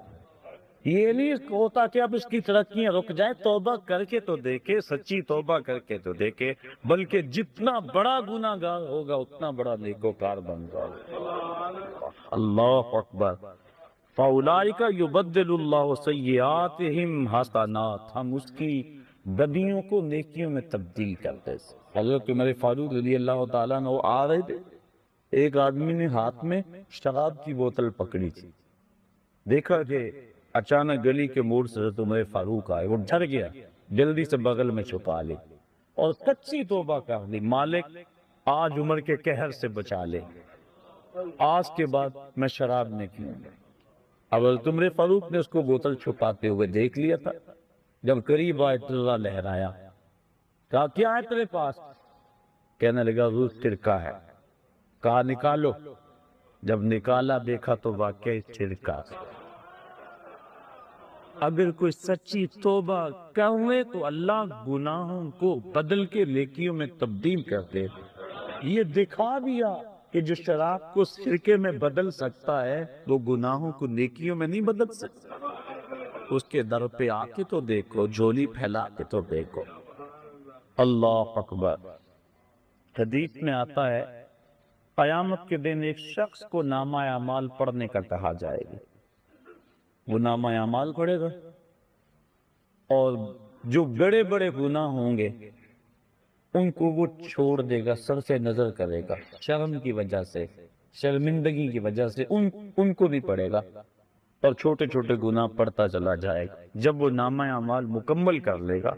یہ نہیں ہوتا کہ اب اس کی ترقیاں رک جائیں، توبہ کر کے تو دیکھے، سچی توبہ کر کے تو دیکھے، بلکہ جتنا بڑا گناہ گار ہوگا اتنا بڑا نیکوکار بن جائے۔ اللہ اکبر۔ فَأُولَٰئِكَ يُبَدِّلُ اللَّهُ سَيِّئَاتِهِمْ حَسَنَاتٍ، ہم اس کی بدیوں کو نیکیوں میں تبدیل کرتے ہیں۔ حضرت عمر فاروق رضی اللہ تعالیٰ عنہ آ رہے تھے، ایک آدمی نے ہاتھ میں شراب کی بوتل پکڑی تھی، دیکھا کہ اچانک گلی کے موڑ سے حضرت عمر فاروق آئے، وہ ڈر گیا، جلدی سے بغل میں چھپا لے اور سچی توبہ کر لی، مالک آج عمر کے قہر سے بچا لے، آج کے بعد میں شراب نہیں پیوں گا۔ اب حضرت عمر فاروق نے اس کو بوتل چھپاتے ہوئے دیکھ لیا تھا، جب قریب آئے ٹرا لہرایا، کہا کیا ہے تیرے پاس؟ کہنے لگا حضور سرکہ ہے۔ کہا نکالو، جب نکالا دیکھا تو واقعی سرکہ۔ اگر کوئی سچی توبہ کرے تو اللہ گناہوں کو بدل کے نیکیوں میں تبدیل کر دے۔ یہ دکھا دیا کہ جو شراب کو سرکے میں بدل سکتا ہے وہ گناہوں کو نیکیوں میں نہیں بدل سکتا۔ اس کے در پہ آ کے تو دیکھو، جھولی پھیلا کے تو دیکھو۔ اللہ اکبر۔ حدیث میں آتا ہے قیامت کے دن ایک شخص کو نامہ اعمال پڑھنے کا کہا جائے گا، وہ نامہ اعمال پڑھے گا اور جو بڑے بڑے گناہ ہوں گے ان کو وہ چھوڑ دے گا، سر سے نظر کرے گا، شرم کی وجہ سے، شرمندگی کی وجہ سے ان کو نہیں پڑھے گا اور چھوٹے چھوٹے گناہ پڑھتا چلا جائے گا۔ جب وہ نامہ اعمال مکمل کر لے گا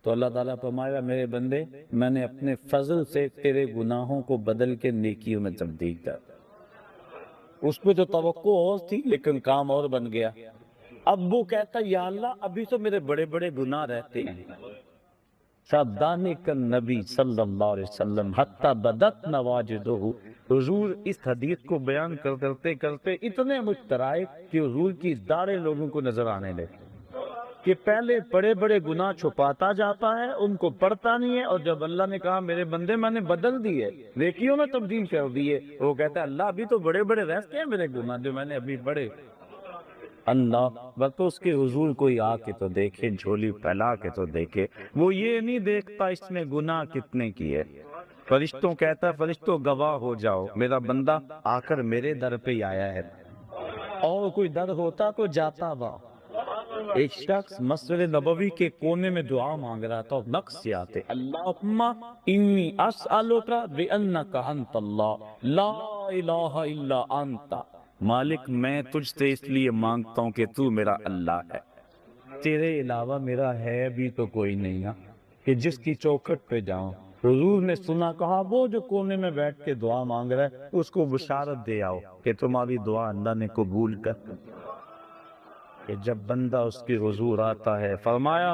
تو اللہ تعالیٰ فرمائے گا میرے بندے میں نے اپنے فضل سے تیرے گناہوں کو بدل کے نیکیوں میں تبدیل کر دیا۔ اس پہ تو توقع اور تھی لیکن کام اور بن گیا۔ اب وہ کہتا یا اللہ ابھی تو میرے بڑے بڑے گناہ رہتے ہیں۔ صدانک النبی صلی اللہ علیہ وسلم حتی بدت نواجدہ، حضور اس حدیث کو بیان کرتے کرتے اتنے مشترائے کہ حضور کی داڑھیں لوگوں کو نظر آنے لگے کہ پہلے بڑے بڑے گناہ چھپاتا جاتا ہے، ان کو پڑھتا نہیں ہے، اور جب اللہ نے کہا میرے بندے میں نے بدل دیے، نیکیوں میں تبدیل کر دیے، وہ کہتا ہے اللہ ابھی تو بڑے بڑے رہتے ہیں میرے گناہ جو میں نے ابھی پڑھے۔ اللہ بس اس کے حضور کوئی آ کے تو دیکھے، جھولی پھیلا کے تو دیکھے، وہ یہ نہیں دیکھتا اس نے گناہ کتنے کیے۔ فرشتوں کہتا ہے فرشتوں گواہ ہو جاؤ، میرا بندہ آ کر میرے در پہ ہی آیا ہے، اور کوئی در ہوتا تو جاتا وا۔ ایک شخص مسجد نبوی کے کونے میں دعا مانگ رہا تھا اور نقص سے آتے اللہم انی اسألک بانک انت اللہ لا الہ الا انت، مالک میں تجھ سے اس لیے مانگتا ہوں کہ تو میرا اللہ ہے، تیرے علاوہ میرا ہے بھی تو کوئی نہیں ہے کہ جس کی چوکھٹ پہ جاؤں۔ حضور نے سنا، کہا وہ جو کونے میں بیٹھ کے دعا مانگ رہا ہے اس کو بشارت دے آؤ کہ تمہاری دعا اللہ نے قبول کر کہ جب بندہ اس کے حضور آتا ہے فرمایا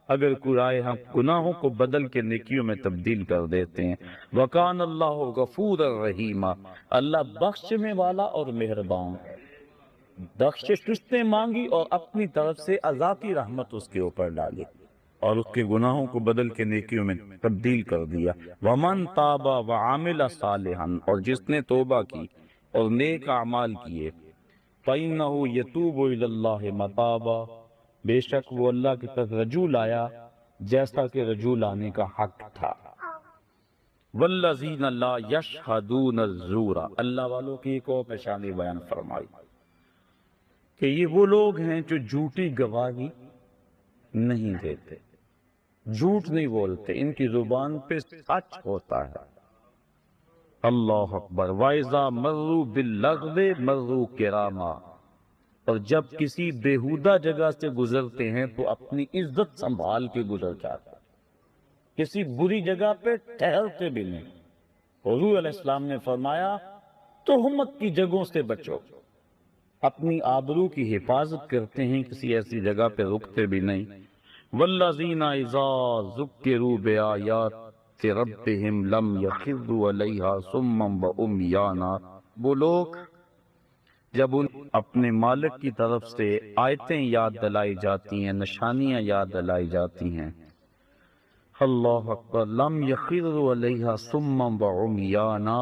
اگر کوئی آئے ہم گناہوں کو بدل کے نیکیوں میں تبدیل کر دیتے ہیں۔ وَقَانَ اللَّهُ غَفُورًا رَحِيمًا، اللہ بخشنے والا اور مہربان، بخشش اس نے مانگی اور اپنی طرف سے اضافی رحمت اس کے اوپر ڈالی اور اس کے گناہوں کو بدل کے نیکیوں میں تبدیل کر دیا۔ وَمَن تَابَ وَعَمِلَ صَالِحًا، اور جس نے توبہ کی اور نیک اعمال کیے، فَإِنَّهُ يَتُوبُ إِلَى اللَّهِ مَتَابًا، بے شک وہ اللہ کی طرف رجوع لایا جیسا کہ رجوع لانے کا حق تھا۔ وَالَّذِينَ لَا يَشْهَدُونَ الزُّورَ، اللہ والوں کی ایک اور پیشانی بیان فرمائی کہ یہ وہ لوگ ہیں جو جھوٹی گواہی نہیں دیتے، جھوٹ نہیں بولتے، ان کی زبان پہ سچ ہوتا ہے۔ اللہ اکبر۔ وَإِذَا مَرُّوا بِاللَّغْوِ مَرُّوا كِرَامًا، اور جب کسی بےہودہ جگہ سے گزرتے ہیں تو اپنی عزت سنبھال کے گزر جاتے ہیں، کسی بری جگہ پہ ٹھہرتے بھی نہیں۔ حضور علیہ السلام نے فرمایا تہمت کی جگہوں سے بچو، اپنی آبرو کی حفاظت کرتے ہیں، کسی ایسی جگہ پہ رکتے بھی نہیں۔ والذین اذا ذکروا بآیات ربہم لم یخروا علیہا صما وعمیانا، وہ لوگ جب ان اپنے مالک کی طرف سے آیتیں یاد دلائی جاتی ہیں، نشانیاں یاد دلائی جاتی ہیں، اللہ اکبر، لم یخروا علیہا صما وعمیانا،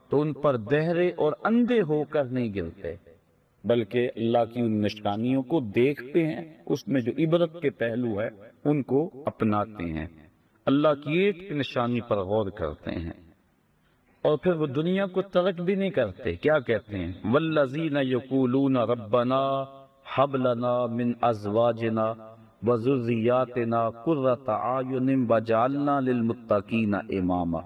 تو ان پر بہرے اور اندھے ہو کر نہیں گرتے، بلکہ اللہ کی ان نشانیوں کو دیکھتے ہیں، اس میں جو عبرت کے پہلو ہے ان کو اپناتے ہیں، اللہ کی ایک نشانی پر غور کرتے ہیں، اور پھر وہ دنیا کو ترک بھی نہیں کرتے۔ کیا کہتے ہیں؟ والذین یقولون ربنا ھب لنا من ازواجنا وذریاتنا قرۃ اعین واجعلنا للمتقین اماما،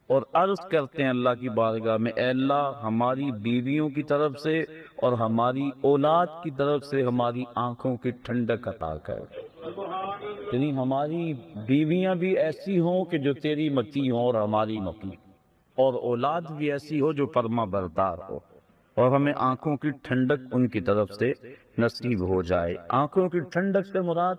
اور عرض کرتے ہیں اللہ کی بارگاہ میں، اے اللہ ہماری بیویوں کی طرف سے اور ہماری اولاد کی طرف سے ہماری آنکھوں کی ٹھنڈک عطا کر، یعنی ہماری بیویاں بھی ایسی ہوں کہ جو تیری متی ہوں اور ہماری متی، اور اولاد بھی ایسی ہو جو فرما بردار ہو، اور ہمیں آنکھوں کی ٹھنڈک ان کی طرف سے نصیب ہو جائے۔ آنکھوں کی ٹھنڈک سے مراد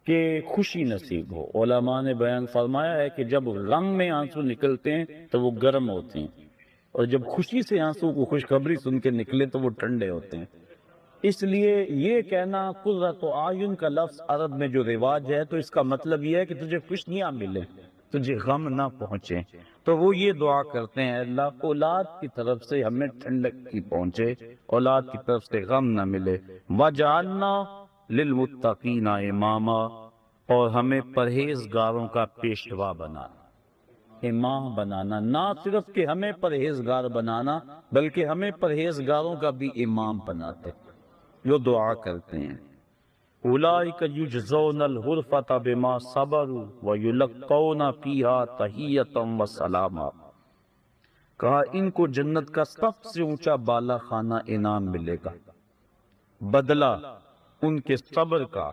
کہ خوشی نصیب ہو۔ علماء نے بیان فرمایا ہے کہ جب غم میں آنسو نکلتے ہیں تو وہ گرم ہوتے ہیں، اور جب خوشی سے آنسو کو خوشخبری سن کے نکلے تو وہ ٹھنڈے ہوتے ہیں۔ اس لیے یہ کہنا قرۃ اعین کا لفظ عرب میں جو رواج ہے، تو اس کا مطلب یہ ہے کہ تجھے خوشیاں ملیں، تجھے غم نہ پہنچے، تو وہ یہ دعا کرتے ہیں، اللہ اولاد کی طرف سے ہمیں ٹھنڈک کی پہنچے، اولاد کی طرف سے غم نہ ملے، وجعلنا للمتقین اماما، اور ہمیں پرہیزگاروں کا پیشوا بنانا، امام بنانا، نہ صرف کہ ہمیں پرہیزگار بنانا بلکہ ہمیں پرہیزگاروں کا بھی امام بناتے، جو دعا کرتے ہیں۔ اولئک یجزون الغرفۃ بما صبروا ویلقون فیہا تحیۃ وسلاما، کہا ان کو جنت کا سب سے اونچا بالا خانہ انعام ملے گا، بدلہ ان کے صبر کا،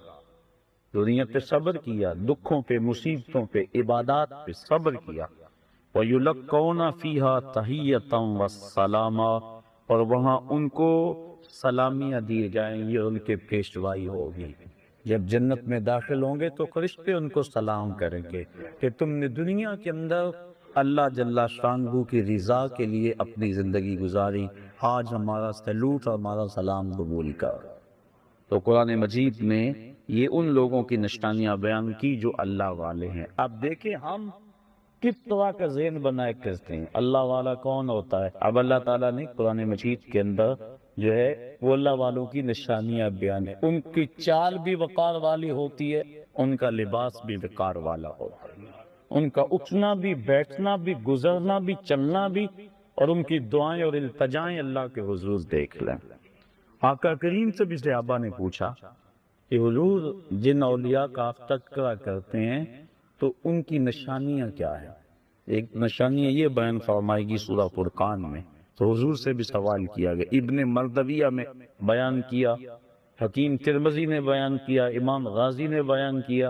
دنیا پہ صبر کیا، دکھوں پہ، مصیبتوں پہ، عبادات پہ صبر کیا، وَيُلَقَّوْنَ فِيهَا تَحِيَّةً وَالسَّلَامًا، اور وہاں ان کو سلامیاں دی جائیں گی، ان کے پیشوائی ہوگی۔ جب جنت میں داخل ہوں گے تو فرشتے ان کو سلام کریں گے کہ تم نے دنیا کے اندر اللہ جل شانہ کی رضا کے لیے اپنی زندگی گزاری، آج ہمارا سلوٹ اور ہمارا سلام قبول کر۔ تو قرآن مجید میں یہ ان لوگوں کی نشانیاں بیان کی جو اللہ والے ہیں۔ اب دیکھیں ہم کس طرح کا ذہن بنائے کرتے ہیں، اللہ والا کون ہوتا ہے؟ اب اللہ تعالیٰ نے قرآن مجید کے اندر جو ہے وہ اللہ والوں کی نشانیاں بیان ہے، ان کی چال بھی وقار والی ہوتی ہے، ان کا لباس بھی وقار والا ہوتا ہے، ان کا اٹھنا بھی، بیٹھنا بھی، گزرنا بھی، چلنا بھی، اور ان کی دعائیں اور التجائیں اللہ کے حضور دیکھ لیں۔ آقا کریم سے بھی صحابہ نے پوچھا کہ حضور جن اولیاء کا آپ تذکرہ کرتے ہیں تو ان کی نشانیاں کیا ہیں؟ ایک نشانی یہ بیان فرمائے گی سورہ فرقان میں، تو حضور سے بھی سوال کیا گیا، ابن مردویہ میں بیان کیا، حکیم ترمذی نے بیان کیا، امام غازی نے بیان کیا۔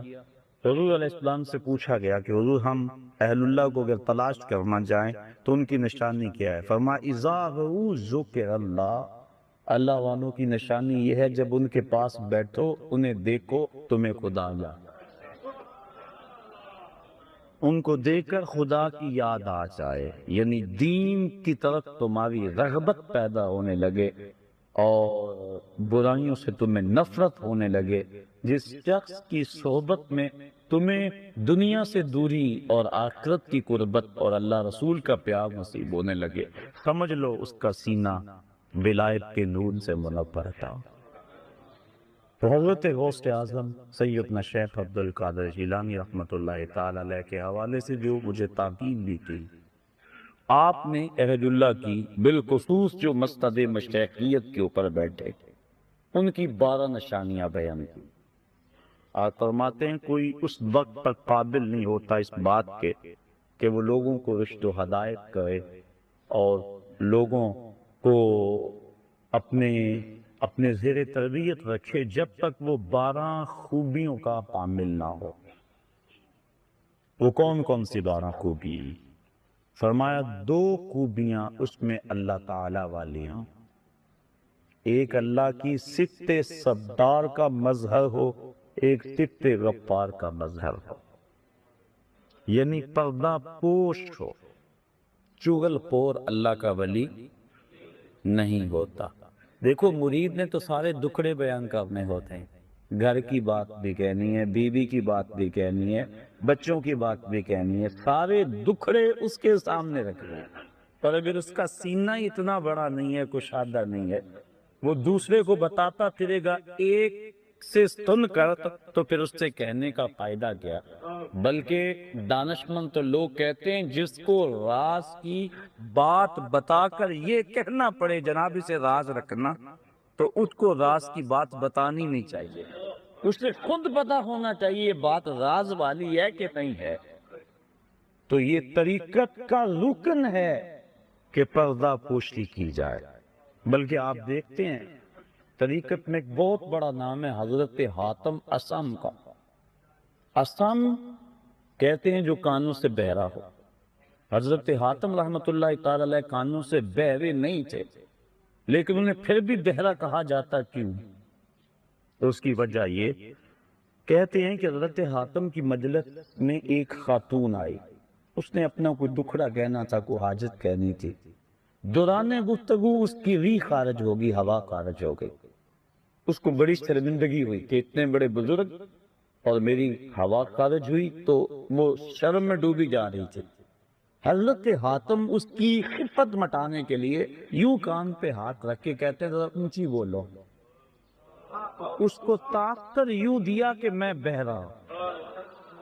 حضور علیہ السلام سے پوچھا گیا کہ حضور ہم اہل اللہ کو اگر تلاش کرنا جائیں تو ان کی نشانی کیا ہے؟ فرمایا اذا رؤوا ذکر اللہ، اللہ والوں کی نشانی یہ ہے جب ان کے پاس بیٹھو، انہیں دیکھو، تمہیں خدا یاد، ان کو دیکھ کر خدا کی یاد آ جائے، یعنی دین کی طرف تمہاری رغبت پیدا ہونے لگے اور برائیوں سے تمہیں نفرت ہونے لگے۔ جس شخص کی صحبت میں تمہیں دنیا سے دوری اور آخرت کی قربت اور اللہ رسول کا پیار نصیب ہونے لگے، سمجھ لو اس کا سینہ ولایت کے نور سے منور تھا۔ تو حضرت غوث اعظم سیدنا شیخ عبد القادر جیلانی رحمۃ اللہ تعالی علیہ کے حوالے سے جو مجھے تاکید بھی کی، آپ نے اہل اللہ کی بالخصوص جو مستد مشیخیت کے اوپر بیٹھے ان کی 12 نشانیاں بیان کی۔ آپ فرماتے ہیں کوئی اس وقت تک قابل نہیں ہوتا اس بات کے کہ وہ لوگوں کو رشد و ہدایت کرے اور لوگوں کو اپنے اپنے زیر تربیت رکھے جب تک وہ 12 خوبیوں کا حامل نہ ہو۔ وہ کون کون سی 12 خوبی؟ فرمایا 2 خوبیاں اس میں اللہ تعالی والی ہیں، ایک اللہ کی صفت ستار کا مظہر ہو، ایک صفت غفار کا مظہر ہو، یعنی پردہ پوش ہو۔ چغل خور اللہ کا ولی نہیں ہوتا۔ دیکھو مرید نے تو سارے دکھڑے بیان کرنے ہوتے ہیں، گھر کی بات بھی کہنی ہے، بیوی کی بات بھی کہنی ہے، بچوں کی بات بھی کہنی ہے، سارے دکھڑے اس کے سامنے رکھنے ہیں، پر اگر اس کا سینہ اتنا بڑا نہیں ہے، کشادہ نہیں ہے، وہ دوسرے کو بتاتا پھرے گا ایک سے سن کر تو پھر اس سے کہنے کا فائدہ کیا؟ بلکہ دانشمند تو لوگ کہتے ہیں جس کو راز کی بات بتا کر یہ کہنا پڑے جناب اسے راز رکھنا، تو اس کو راز کی بات بتانی نہیں چاہیے، اسے خود پتا ہونا چاہیے یہ بات راز والی ہے کہ نہیں ہے۔ تو یہ طریقت کا رکن ہے کہ پردہ پوشی کی جائے۔ بلکہ آپ دیکھتے ہیں طریقت میں ایک بہت بڑا نام ہے حضرت حاتم اصم کا۔ اصم کہتے ہیں جو کانوں سے بہرا ہو۔ حضرت حاتم رحمت اللہ تعالی علیہ کانوں سے بہرے نہیں تھے، لیکن انہیں پھر بھی بہرا کہا جاتا کیوں؟ تو اس کی وجہ یہ کہتے ہیں کہ حضرت حاتم کی مجلس میں ایک خاتون آئی، اس نے اپنا کوئی دکھڑا کہنا تھا، کوئی حاجت کہنی تھی۔ دوران گفتگو اس کی ری خارج ہوگی، ہوا خارج ہو گئی، اس کو بڑی شرمندگی ہوئی کہ اتنے بڑے بزرگ اور میری ہوا خارج ہوئی، تو وہ شرم میں ڈوبی جا رہی تھی۔ حضرت حاتم اس کی خفت مٹانے کے لیے یوں کان پہ ہاتھ رکھ کے کہتے ہیں ذرا اونچی بولو، اس کو طاق کر یوں دیا کہ میں بہرا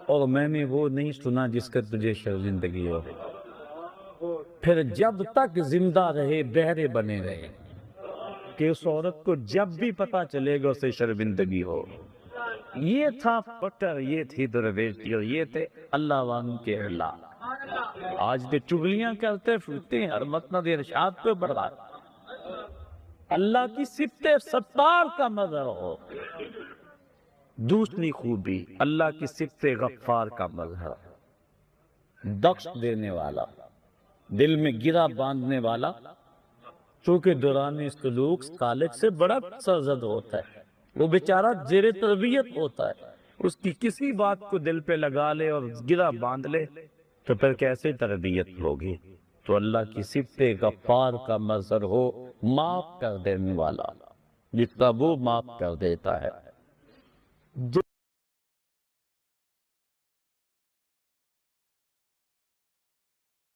اور میں نے وہ نہیں سنا جس کا تجھے شرمندگی ہو۔ پھر جب تک زندہ رہے بہرے بنے رہے کہ اس عورت کو جب بھی پتا چلے گا اسے شرمندگی ہو۔ یہ تھا پٹر، یہ تھی درویشی، اور یہ تھے اللہ وان کے اللہ۔ آج کے چغلیاں کرتے پھرتے ہیں، ہر مسند ارشاد پہ بڑھ رہا ہے۔ اللہ کی صفت ستار کا مظہر ہو۔ دوسری خوبی اللہ کی صفت غفار کا مظہر، بخش دینے والا، دل میں گرا باندھنے والا، چونکہ دوران سلوک سالک سے بڑا سرزد ہوتا ہے، وہ بیچارہ زیر تربیت ہوتا ہے، اس کی کسی بات کو دل پہ لگا لے اور گرا باندھ لے تو پھر کیسے تربیت ہوگی؟ تو اللہ کی صفت غفار کا مظہر ہو، معاف کر دینے والا، جتنا وہ معاف کر دیتا ہے۔